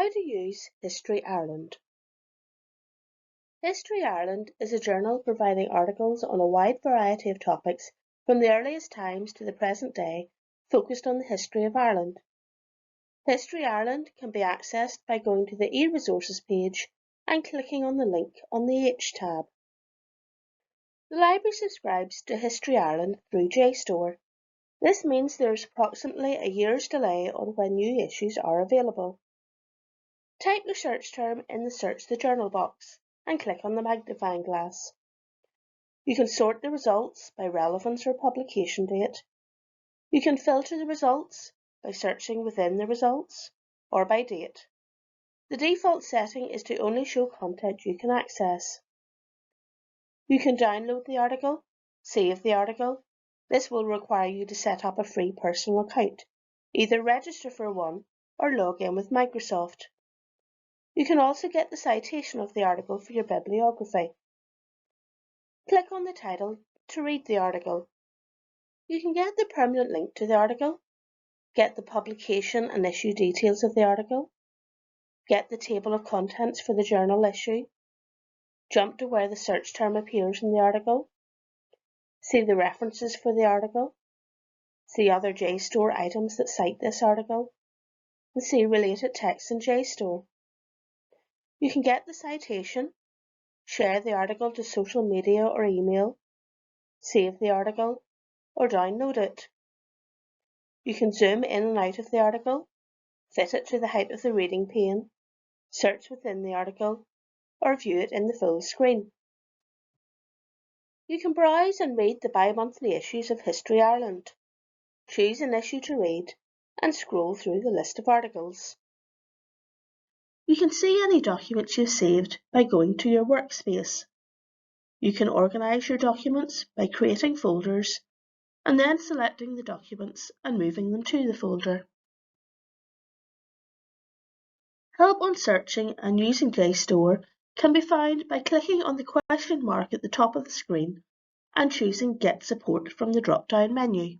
How to use History Ireland. History Ireland is a journal providing articles on a wide variety of topics from the earliest times to the present day, focused on the history of Ireland. History Ireland can be accessed by going to the e-resources page and clicking on the link on the H tab. The library subscribes to History Ireland through JSTOR. This means there is approximately a year's delay on when new issues are available. Type the search term in the Search the Journal box and click on the magnifying glass. You can sort the results by relevance or publication date. You can filter the results by searching within the results or by date. The default setting is to only show content you can access. You can download the article, save the article. This will require you to set up a free personal account, either register for one or log in with Microsoft. You can also get the citation of the article for your bibliography. Click on the title to read the article. You can get the permanent link to the article, get the publication and issue details of the article, get the table of contents for the journal issue, jump to where the search term appears in the article, see the references for the article, see other JSTOR items that cite this article, and see related text in JSTOR. You can get the citation, share the article to social media or email, save the article, or download it. You can zoom in and out of the article, fit it to the height of the reading pane, search within the article, or view it in the full screen. You can browse and read the bi-monthly issues of History Ireland. Choose an issue to read and scroll through the list of articles. You can see any documents you've saved by going to your workspace. You can organise your documents by creating folders and then selecting the documents and moving them to the folder. Help on searching and using JSTOR can be found by clicking on the question mark at the top of the screen and choosing Get Support from the drop-down menu.